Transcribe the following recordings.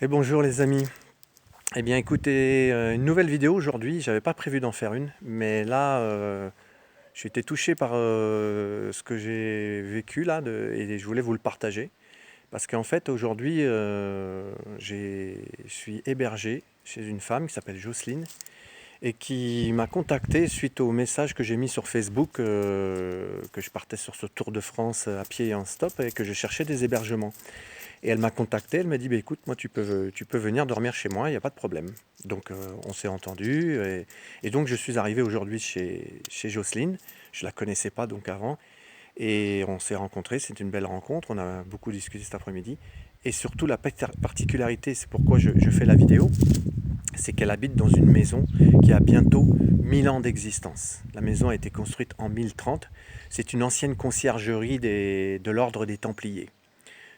Et bonjour les amis. Eh bien écoutez, une nouvelle vidéo aujourd'hui, j'avais pas prévu d'en faire une, mais là j'ai été touché par ce que j'ai vécu là et je voulais vous le partager. Parce qu'en fait aujourd'hui je suis hébergé chez une femme qui s'appelle Jocelyne et qui m'a contacté suite au message que j'ai mis sur Facebook que je partais sur ce Tour de France à pied et en stop et que je cherchais des hébergements. Et elle m'a contacté, elle m'a dit, bah, écoute, moi tu peux venir dormir chez moi, il n'y a pas de problème. Donc on s'est entendu et donc je suis arrivé aujourd'hui chez Jocelyne, je ne la connaissais pas donc avant, et on s'est rencontrés, c'est une belle rencontre, on a beaucoup discuté cet après-midi. Et surtout la particularité, c'est pourquoi je fais la vidéo, c'est qu'elle habite dans une maison qui a bientôt 1000 ans d'existence. La maison a été construite en 1030, c'est une ancienne conciergerie de l'ordre des Templiers.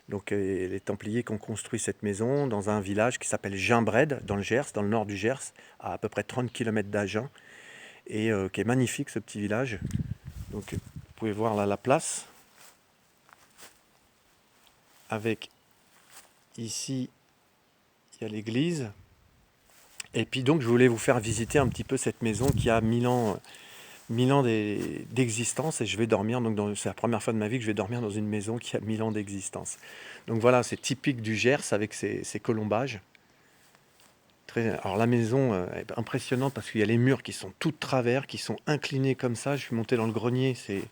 Donc les Templiers qui ont construit cette maison dans un village qui s'appelle Gimbred, dans le Gers, dans le nord du Gers, à peu près 30 km d'Agen, et qui est magnifique ce petit village. Donc vous pouvez voir là la place, avec ici il y a l'église, et puis donc je voulais vous faire visiter un petit peu cette maison qui a 1000 ans d'existence, et je vais dormir, donc c'est la première fois de ma vie que je vais dormir dans une maison qui a 1000 ans d'existence. Donc voilà, c'est typique du Gers avec ses colombages. Alors la maison est impressionnante parce qu'il y a les murs qui sont tout de travers, qui sont inclinés comme ça. Je suis monté dans le grenier, c'est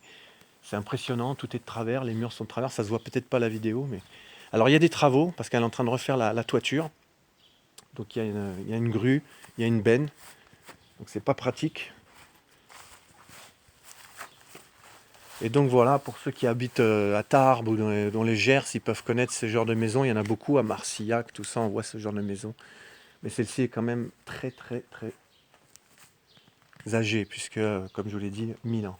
impressionnant, tout est de travers, les murs sont de travers, ça se voit peut-être pas la vidéo, mais... Alors il y a des travaux parce qu'elle est en train de refaire la toiture. Donc il y a une grue, il y a une benne, donc c'est pas pratique. Et donc voilà, pour ceux qui habitent à Tarbes ou dans les Gers, ils peuvent connaître ce genre de maison. Il y en a beaucoup à Marcillac, tout ça, on voit ce genre de maison. Mais celle-ci est quand même très très très âgée, puisque, comme je vous l'ai dit, 1000 ans.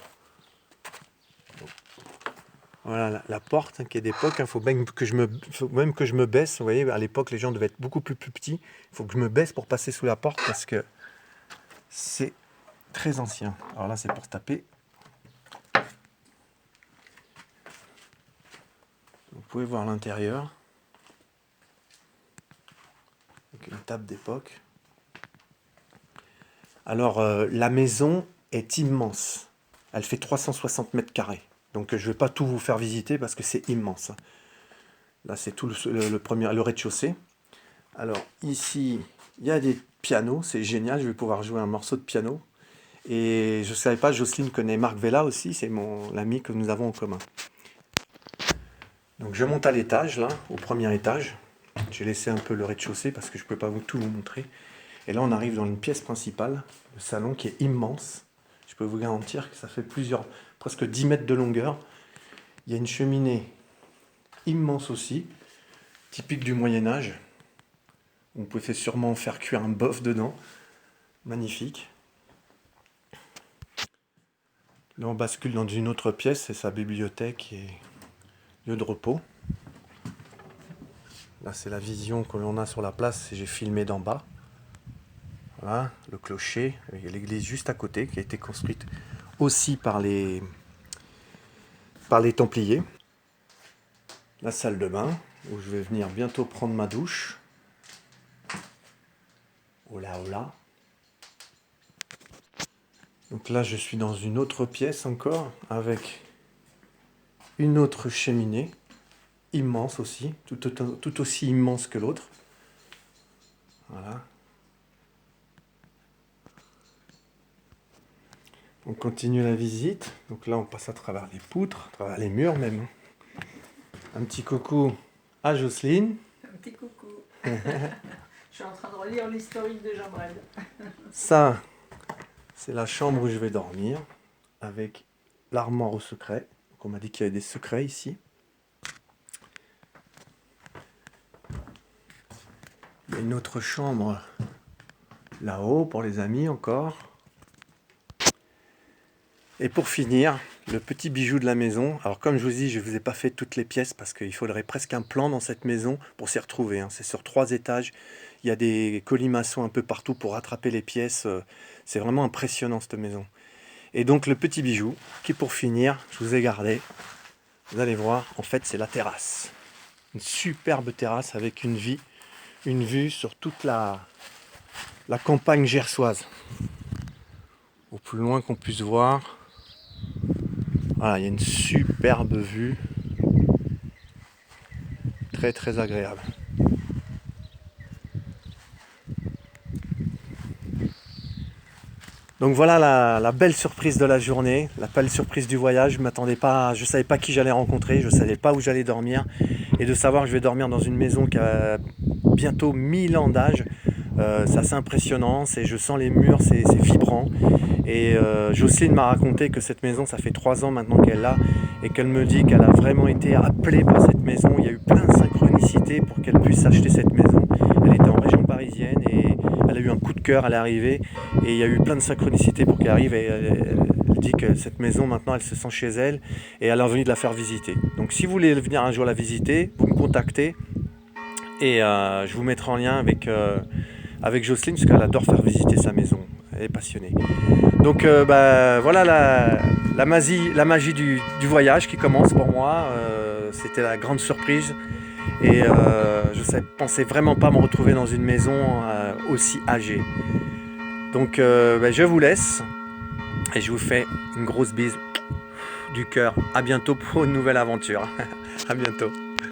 Voilà la porte qui est d'époque. Il faut même que je me baisse. Vous voyez, à l'époque, les gens devaient être beaucoup plus petits. Il faut que je me baisse pour passer sous la porte parce que c'est très ancien. Alors là, c'est pour taper. Vous pouvez voir l'intérieur. Avec une table d'époque. Alors, la maison est immense. Elle fait 360 mètres carrés. Donc, je ne vais pas tout vous faire visiter parce que c'est immense. Là, c'est tout le rez-de-chaussée. Alors, ici, il y a des pianos. C'est génial. Je vais pouvoir jouer un morceau de piano. Et je ne savais pas, Jocelyne connaît Marc Vella aussi. C'est l'ami que nous avons en commun. Donc, je monte à l'étage, là, au premier étage. J'ai laissé un peu le rez-de-chaussée parce que je ne peux pas tout vous montrer. Et là, on arrive dans une pièce principale, le salon qui est immense. Je peux vous garantir que ça fait presque 10 mètres de longueur. Il y a une cheminée immense aussi, typique du Moyen-Âge. Vous pouvez sûrement faire cuire un bœuf dedans. Magnifique. Là, on bascule dans une autre pièce, c'est sa bibliothèque et lieu de repos. Là, c'est la vision que l'on a sur la place, j'ai filmé d'en bas. Voilà, le clocher, il y a l'église juste à côté qui a été construite aussi par les Templiers. La salle de bain où je vais venir bientôt prendre ma douche. Oh là, oh là. Donc là, je suis dans une autre pièce encore avec une autre cheminée immense aussi, tout aussi immense que l'autre. Voilà. On continue la visite. Donc là, on passe à travers les poutres, à travers les murs même. Un petit coucou à Jocelyne. Un petit coucou. Je suis en train de relire l'historique de Gimbred. Ça, c'est la chambre où je vais dormir, avec l'armoire au secret. Donc on m'a dit qu'il y avait des secrets ici. Il y a une autre chambre là-haut pour les amis encore. Et pour finir, le petit bijou de la maison. Alors comme je vous dis, je ne vous ai pas fait toutes les pièces parce qu'il faudrait presque un plan dans cette maison pour s'y retrouver. C'est sur 3 étages. Il y a des colimaçons un peu partout pour rattraper les pièces. C'est vraiment impressionnant cette maison. Et donc le petit bijou, qui pour finir, je vous ai gardé. Vous allez voir, en fait c'est la terrasse. Une superbe terrasse avec une vue une vue sur toute la campagne gersoise. Au plus loin qu'on puisse voir. Voilà, il y a une superbe vue. Très très agréable. Donc voilà la belle surprise de la journée, la belle surprise du voyage. Je m'attendais pas, je savais pas qui j'allais rencontrer, je savais pas où j'allais dormir, et de savoir que je vais dormir dans une maison qui a bientôt 1000 ans d'âge, c'est assez impressionnant. Je sens les murs, c'est vibrant. Et Jocelyne m'a raconté que cette maison, ça fait 3 ans maintenant qu'elle l'a, et qu'elle me dit qu'elle a vraiment été appelée par cette maison. Il y a eu plein de synchronicités pour qu'elle puisse acheter cette maison. Elle était en région parisienne et elle a eu un coup de cœur à l'arrivée, et il y a eu plein de synchronicités pour qu'elle arrive. Et elle dit que cette maison maintenant elle se sent chez elle et elle a envie de la faire visiter. Donc si vous voulez venir un jour la visiter, vous me contactez et je vous mettrai en lien avec Jocelyne, parce qu'elle adore faire visiter sa maison, elle est passionnée. Donc voilà la magie du voyage qui commence pour moi. C'était la grande surprise. Et je ne pensais vraiment pas me retrouver dans une maison aussi âgée. Donc je vous laisse et je vous fais une grosse bise du cœur. À bientôt pour une nouvelle aventure. À bientôt.